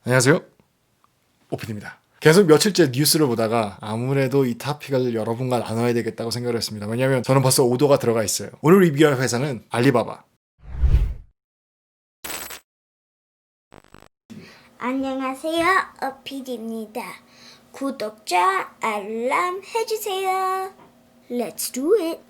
안녕하세요, 오피디입니다. 계속 며칠째 뉴스를 보다가 아무래도 이 토픽을 여러분과 나눠야 되겠다고 생각을 했습니다. 왜냐하면 저는 벌써 오더가 들어가 있어요. 오늘 리뷰할 회사는 알리바바. 안녕하세요, 오피디입니다. 구독자 알람 해주세요. Let's do it.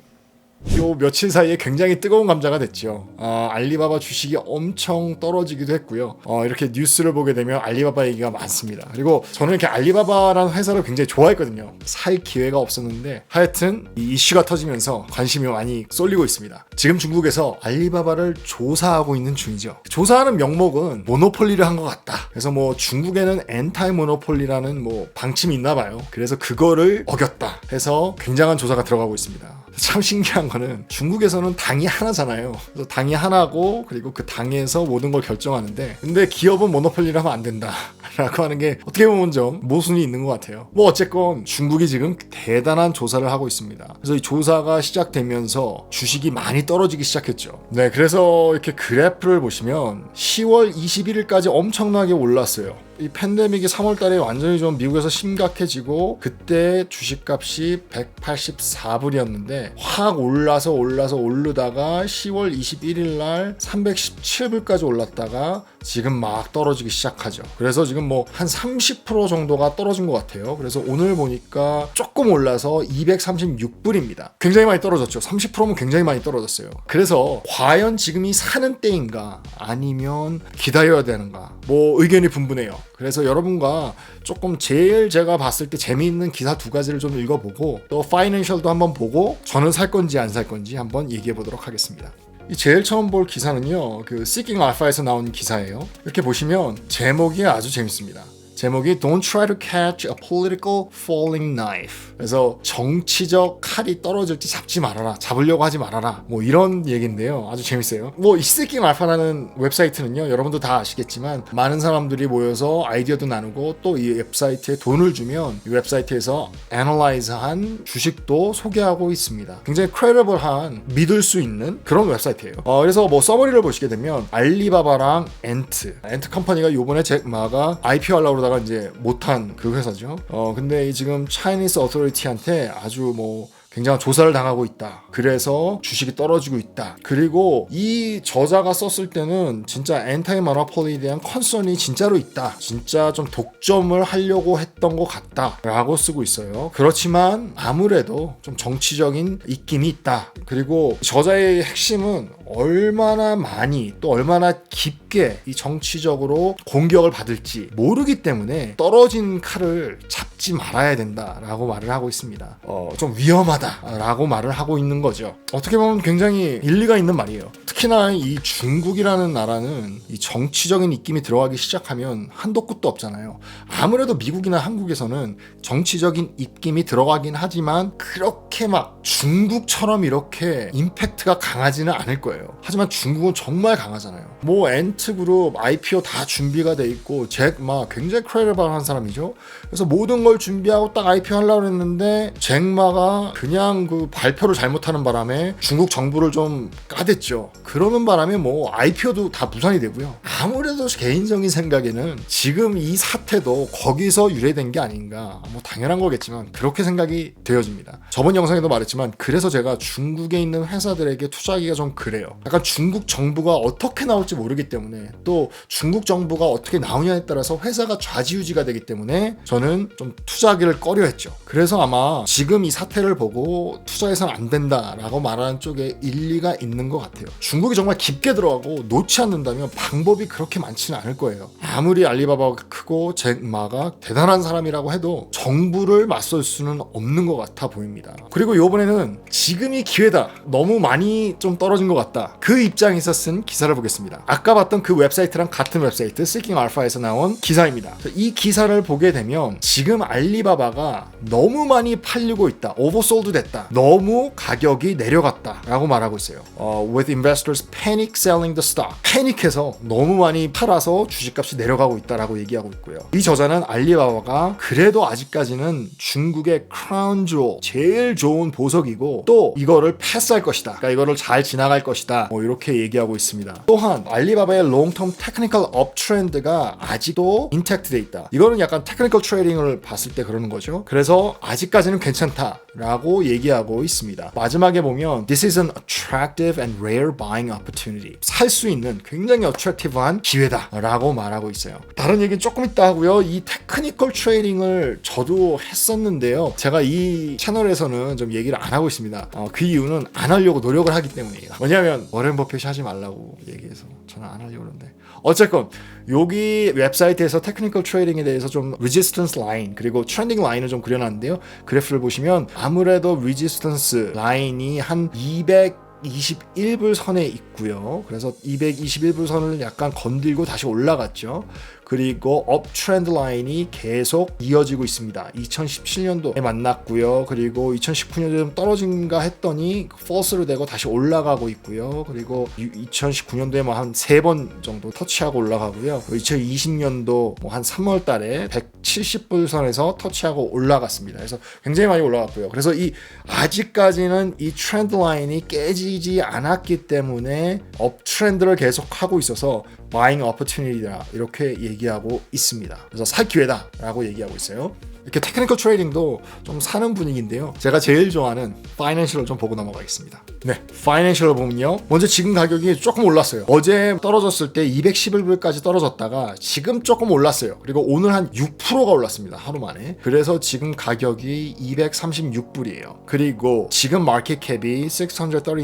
요 며칠 사이에 굉장히 뜨거운 감자가 됐죠. 알리바바 주식이 엄청 떨어지기도 했고요. 이렇게 뉴스를 보게 되면 알리바바 얘기가 많습니다. 그리고 저는 이렇게 알리바바라는 회사를 굉장히 좋아했거든요. 살 기회가 없었는데 하여튼 이 이슈가 터지면서 관심이 많이 쏠리고 있습니다. 지금 중국에서 알리바바를 조사하고 있는 중이죠. 조사하는 명목은 모노폴리를 한 것 같다. 그래서 뭐 중국에는 엔타이 모노폴리라는 뭐 방침이 있나 봐요. 그래서 그거를 어겼다 해서 굉장한 조사가 들어가고 있습니다. 참 신기한 거는 중국에서는 당이 하나잖아요. 그래서 당이 하나고 그리고 그 당에서 모든 걸 결정하는데, 근데 기업은 모노폴리를 하면 안 된다 라고 하는 게 어떻게 보면 좀 모순이 있는 것 같아요. 뭐 어쨌건 중국이 지금 대단한 조사를 하고 있습니다. 그래서 이 조사가 시작되면서 주식이 많이 떨어지기 시작했죠. 네, 그래서 이렇게 그래프를 보시면 10월 21일까지 엄청나게 올랐어요. 이 팬데믹이 3월 달에 완전히 좀 미국에서 심각해지고 그때 주식값이 184불이었는데 확 올라서 오르다가 10월 21일 날 317불까지 올랐다가 지금 막 떨어지기 시작하죠. 그래서 지금 뭐 한 30% 정도가 떨어진 것 같아요. 그래서 오늘 보니까 조금 올라서 236불입니다. 굉장히 많이 떨어졌죠. 30%면 굉장히 많이 떨어졌어요. 그래서 과연 지금이 사는 때인가 아니면 기다려야 되는가, 뭐 의견이 분분해요. 그래서 여러분과 조금 제일 제가 봤을 때 재미있는 기사 두 가지를 좀 읽어보고 또 파이낸셜도 한번 보고 저는 살 건지 안 살 건지 한번 얘기해 보도록 하겠습니다. 이 제일 처음 볼 기사는요, 그 Seeking Alpha에서 나온 기사예요. 이렇게 보시면 제목이 아주 재밌습니다. 제목이 Don't try to catch a political falling knife. 그래서 정치적 칼이 떨어질지 잡지 말아라, 잡으려고 하지 말아라, 뭐 이런 얘기인데요. 아주 재밌어요. 뭐 이 Seeking Alpha라는 웹사이트는요, 여러분도 다 아시겠지만 많은 사람들이 모여서 아이디어도 나누고 또 이 웹사이트에 돈을 주면 이 웹사이트에서 애널라이즈한 주식도 소개하고 있습니다. 굉장히 크레디블한, 믿을 수 있는 그런 웹사이트예요. 그래서 뭐 서머리를 보시게 되면 알리바바랑 엔트 컴퍼니가 요번에 잭마가 IPO 하려고 그러다가 이제 못한 그 회사죠. 근데 지금 차이니스 어토리티한테 아주 뭐 굉장한 조사를 당하고 있다. 그래서 주식이 떨어지고 있다. 그리고 이 저자가 썼을 때는 진짜 엔타이 모노폴리에 대한 컨선이 진짜로 있다. 진짜 좀 독점을 하려고 했던 것 같다 라고 쓰고 있어요. 그렇지만 아무래도 좀 정치적인 입김이 있다. 그리고 저자의 핵심은 얼마나 많이 또 얼마나 깊게 이 정치적으로 공격을 받을지 모르기 때문에 떨어진 칼을 잡지 말아야 된다라고 말을 하고 있습니다. 좀 위험하다라고 말을 하고 있는 거죠. 어떻게 보면 굉장히 일리가 있는 말이에요. 특히나 이 중국이라는 나라는 이 정치적인 입김이 들어가기 시작하면 한도 끝도 없잖아요. 아무래도 미국이나 한국에서는 정치적인 입김이 들어가긴 하지만 그렇게 막 중국처럼 이렇게 임팩트가 강하지는 않을 거예요. 하지만 중국은 정말 강하잖아요. 뭐 엔트그룹 IPO 다 준비가 돼 있고 잭마 굉장히 크레디블한 사람이죠. 그래서 모든 걸 준비하고 딱 IPO 하려고 했는데 잭마가 그냥 그 발표를 잘못하는 바람에 중국 정부를 좀 까댔죠. 그러는 바람에 뭐 IPO도 다 무산이 되고요. 아무래도 개인적인 생각에는 지금 이 사태도 거기서 유래된 게 아닌가, 뭐 당연한 거겠지만 그렇게 생각이 되어집니다. 저번 영상에도 말했지만 그래서 제가 중국에 있는 회사들에게 투자하기가 좀 그래요. 약간 중국 정부가 어떻게 나올지 모르기 때문에 또 중국 정부가 어떻게 나오냐에 따라서 회사가 좌지우지가 되기 때문에 저는 좀 투자하기를 꺼려했죠. 그래서 아마 지금 이 사태를 보고 투자해서는 안 된다라고 말하는 쪽에 일리가 있는 것 같아요. 중국이 정말 깊게 들어가고 놓지 않는다면 방법이 그렇게 많지는 않을 거예요. 아무리 알리바바가 크고 잭마가 대단한 사람이라고 해도 정부를 맞설 수는 없는 것 같아 보입니다. 그리고 이번에는 지금이 기회다, 너무 많이 좀 떨어진 것 같다, 그 입장에서 쓴 기사를 보겠습니다. 아까 봤던 그 웹사이트랑 같은 웹사이트 Seeking Alpha에서 나온 기사입니다. 이 기사를 보게 되면 지금 알리바바가 너무 많이 팔리고 있다, 오버솔드 됐다, 너무 가격이 내려갔다 라고 말하고 있어요. With investors panic selling the stock. 패닉해서 너무 많이 팔아서 주식값이 내려가고 있다라고 얘기하고 있고요. 이 저자는 알리바바가 그래도 아직까지는 중국의 크라운 주얼, 제일 좋은 보석이고 또 이거를 패스할 것이다, 그러니까 이거를 잘 지나갈 것이다, 이렇게 얘기하고 있습니다. 또한 알리바바의 롱텀 테크니컬 업트렌드가 아직도 인택트 돼 있다. 이거는 약간 테크니컬 트레이딩을 봤을 때 그러는 거죠. 그래서 아직까지는 괜찮다라고 얘기하고 있습니다. 마지막에 보면 This is an attractive and rare buying opportunity. 살 수 있는 굉장히 어트랙티브한 기회다라고 말하고 있어요. 다른 얘기는 조금 있다 하고요. 이 테크니컬 트레이딩을 저도 했었는데요. 제가 이 채널에서는 좀 얘기를 안 하고 있습니다. 그 이유는 안 하려고 노력을 하기 때문이에요. 왜냐하면 워렌 버핏이 하지 말라고 얘기해서 저는 안 하려고 그러는데, 어쨌건 여기 웹사이트에서 테크니컬 트레이딩에 대해서 좀 레지스턴스 라인 그리고 트렌딩 라인을 좀 그려놨는데요. 그래프를 보시면 아무래도 레지스턴스 라인이 한 221불 선에 있고요. 그래서 221불 선을 약간 건들고 다시 올라갔죠. 그리고 업 트렌드 라인이 계속 이어지고 있습니다. 2017년도에 만났고요. 그리고 2019년도에 좀 떨어진가 했더니 펄스로 되고 다시 올라가고 있고요. 그리고 2019년도에 뭐 한 3번 정도 터치하고 올라가고요. 2020년도 뭐 한 3월 달에 170불 선에서 터치하고 올라갔습니다. 그래서 굉장히 많이 올라갔고요. 그래서 이 아직까지는 이 트렌드 라인이 깨지지 않았기 때문에 업 트렌드를 계속 하고 있어서 buying opportunity다 이렇게 얘기하고 있습니다. 그래서 살 기회다라고 얘기하고 있어요. 이렇게 테크니컬 트레이딩도 좀 사는 분위기인데요. 제가 제일 좋아하는 파이낸셜을 좀 보고 넘어가겠습니다. 네, 파이낸셜을 보면요. 먼저 지금 가격이 조금 올랐어요. 어제 떨어졌을 때 211불까지 떨어졌다가 지금 조금 올랐어요. 그리고 오늘 한 6%가 올랐습니다. 하루 만에. 그래서 지금 가격이 236불이에요. 그리고 지금 마켓 캡이 639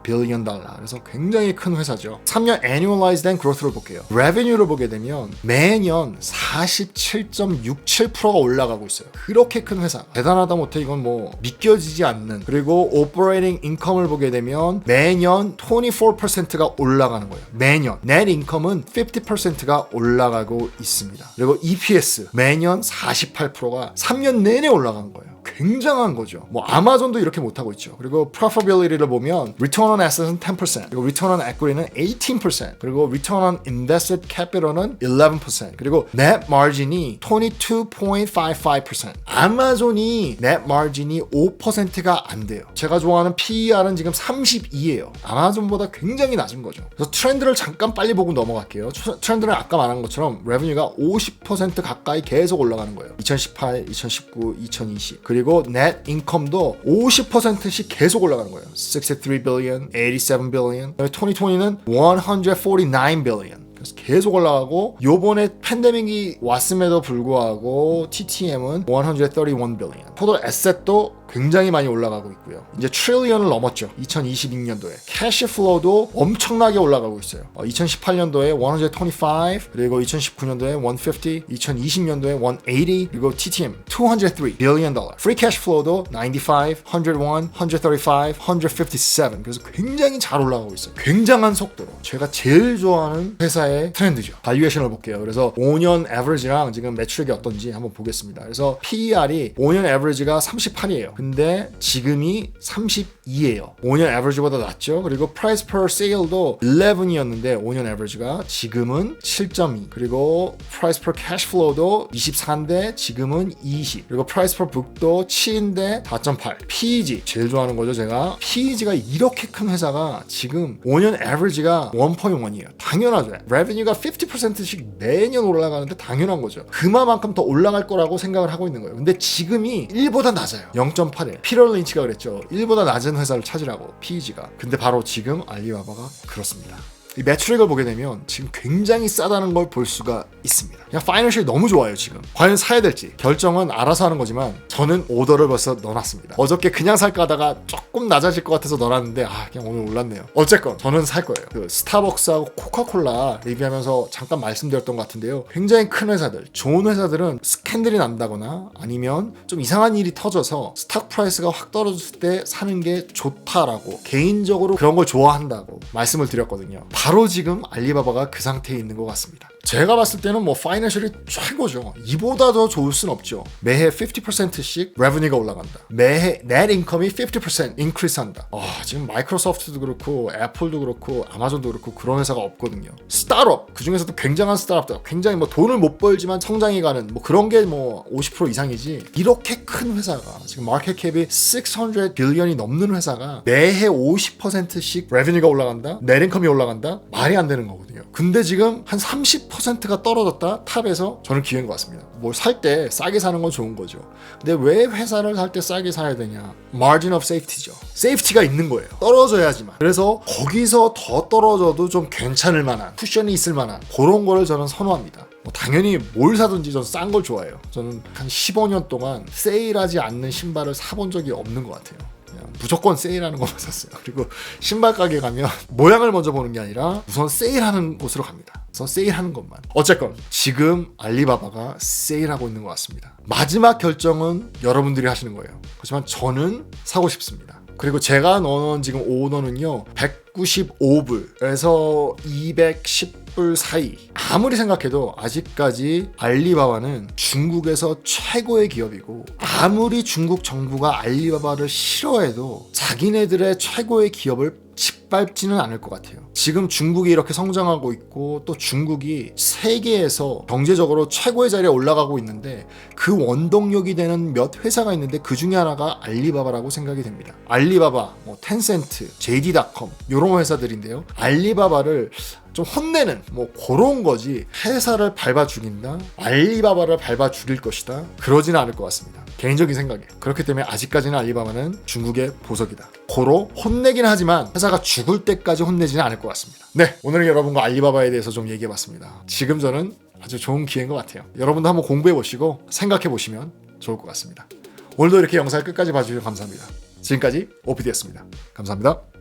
빌리언 달러. 그래서 굉장히 큰 회사죠. 3년 annualized and growth를 볼게요. revenue를 보게 되면 매년 47.67%가 올라가고 있어요. 그렇게 큰 회사. 대단하다 못해 이건 뭐 믿겨지지 않는. 그리고 operating income을 보게 되면 매년 24%가 올라가는 거예요. 매년. net income은 50%가 올라가고 있습니다. 그리고 EPS 매년 48%가 3년 내내 올라간 거예요. 굉장한 거죠. 뭐 아마존도 이렇게 못하고 있죠. 그리고 profitability를 보면 return on assets는 10%, 그리고 return on equity는 18%, 그리고 return on invested capital은 11%, 그리고 net margin이 22.55%. 아마존이 net margin이 5%가 안 돼요. 제가 좋아하는 PER은 지금 32예요. 아마존보다 굉장히 낮은 거죠. 그래서 트렌드를 잠깐 빨리 보고 넘어갈게요. 트렌드는 아까 말한 것처럼 revenue가 50% 가까이 계속 올라가는 거예요. 2018, 2019, 2020. 그리고 net income도 50%씩 계속 올라가는 거예요. 63 billion, 87 billion. 2020는 149 billion. 그래서 계속 올라가고 요번에 팬데믹이 왔음에도 불구하고 TTM은 131 billion. 토tal asset도 굉장히 많이 올라가고 있고요. 이제 트릴리언을 넘었죠. 2022년도에. 캐시 플로우도 엄청나게 올라가고 있어요. 2018년도에 125, 그리고 2019년도에 150, 2020년도에 180, 그리고 TTM 203 billion dollar. 프리 캐시 플로우도 95, 101, 135, 157. 그래서 굉장히 잘 올라가고 있어요. 굉장한 속도로. 제가 제일 좋아하는 회사의 트렌드죠. 발리에이션을 볼게요. 그래서 5년 에버리지랑 지금 매출액이 어떤지 한번 보겠습니다. 그래서 PER이 5년 에버리지가 38이에요. 근데 지금이 32예요. 5년 에버리지보다 낮죠. 그리고 price per sale도 11이었는데 5년 에버리지가 지금은 7.2. 그리고 price per cash flow도 24인데 지금은 20. 그리고 price per book도 7인데 4.8. PEG 제일 좋아하는 거죠. 제가 PEG가 이렇게 큰 회사가 지금 5년 에버리지가 1.1이에요. 당연하죠. revenue가 50%씩 매년 올라가는데 당연한 거죠. 그만큼 더 올라갈 거라고 생각을 하고 있는 거예요. 근데 지금이 1보다 낮아요. 0.8에. 피터 린치가 그랬죠. 1보다 낮은 회사를 찾으라고, PEG가. 근데 바로 지금 알리바바가 그렇습니다. 이 매출액을 보게 되면 지금 굉장히 싸다는 걸 볼 수가 있습니다. 그냥 파이낸셜이 너무 좋아요. 지금 과연 사야 될지 결정은 알아서 하는 거지만 저는 오더를 벌써 넣어놨습니다. 어저께 그냥 살까 하다가 조금 낮아질 것 같아서 넣어놨는데 그냥 오늘 올랐네요. 어쨌건 저는 살 거예요. 그 스타벅스하고 코카콜라 리뷰하면서 잠깐 말씀드렸던 것 같은데요. 굉장히 큰 회사들, 좋은 회사들은 스캔들이 난다거나 아니면 좀 이상한 일이 터져서 스탁 프라이스가 확 떨어졌을 때 사는 게 좋다라고, 개인적으로 그런 걸 좋아한다고 말씀을 드렸거든요. 바로 지금 알리바바가 그 상태에 있는 것 같습니다. 제가 봤을 때는 뭐 파이낸셜이 최고죠. 이보다 더 좋을 순 없죠. 매해 50%씩 레버뉴가 올라간다. 매해 net income이 50% 인크리스한다. 지금 마이크로소프트도 그렇고 애플도 그렇고 아마존도 그렇고 그런 회사가 없거든요. 스타트업 그 중에서도 굉장한 스타트업들 굉장히 뭐 돈을 못 벌지만 성장해 가는 뭐 그런 게 뭐 50% 이상이지. 이렇게 큰 회사가 지금 마켓 캡이 600 빌리언이 넘는 회사가 매해 50%씩 레버뉴가 올라간다. net income이 올라간다. 말이 안 되는 거거든요. 근데 지금 한 30%가 떨어졌다 탑에서 저는 기회인 것 같습니다. 뭘 살 때 싸게 사는 건 좋은 거죠. 근데 왜 회사를 살 때 싸게 사야 되냐? margin of safety죠. 세이프티가 있는 거예요. 떨어져야지만. 그래서 거기서 더 떨어져도 좀 괜찮을 만한 쿠션이 있을 만한 그런 거를 저는 선호합니다. 당연히 뭘 사든지 저는 싼 걸 좋아해요. 저는 한 15년 동안 세일하지 않는 신발을 사본 적이 없는 것 같아요. 그냥 무조건 세일하는 것만 샀어요. 그리고 신발 가게 가면 모양을 먼저 보는 게 아니라 우선 세일하는 곳으로 갑니다. 우선 세일하는 것만. 어쨌건 지금 알리바바가 세일하고 있는 것 같습니다. 마지막 결정은 여러분들이 하시는 거예요. 하지만 저는 사고 싶습니다. 그리고 제가 넣어놓은 지금 오너는요 195불에서 210불 사이. 아무리 생각해도 아직까지 알리바바는 중국에서 최고의 기업이고 아무리 중국 정부가 알리바바를 싫어해도 자기네들의 최고의 기업을 짓밟지는 않을 것 같아요. 지금 중국이 이렇게 성장하고 있고 또 중국이 세계에서 경제적으로 최고의 자리에 올라가고 있는데 그 원동력이 되는 몇 회사가 있는데 그 중에 하나가 알리바바라고 생각이 됩니다. 알리바바, 뭐 텐센트, JD.com 이런 회사들인데요. 알리바바를 좀 혼내는 뭐 그런 거지 회사를 밟아 죽인다? 알리바바를 밟아 죽일 것이다? 그러지는 않을 것 같습니다. 개인적인 생각이에요. 그렇기 때문에 아직까지는 알리바바는 중국의 보석이다. 고로 혼내긴 하지만 회사가 죽을 때까지 혼내지는 않을 것 같습니다. 네, 오늘은 여러분과 알리바바에 대해서 좀 얘기해봤습니다. 지금 저는 아주 좋은 기회인 것 같아요. 여러분도 한번 공부해보시고 생각해보시면 좋을 것 같습니다. 오늘도 이렇게 영상을 끝까지 봐주셔서 감사합니다. 지금까지 OPD였습니다. 감사합니다.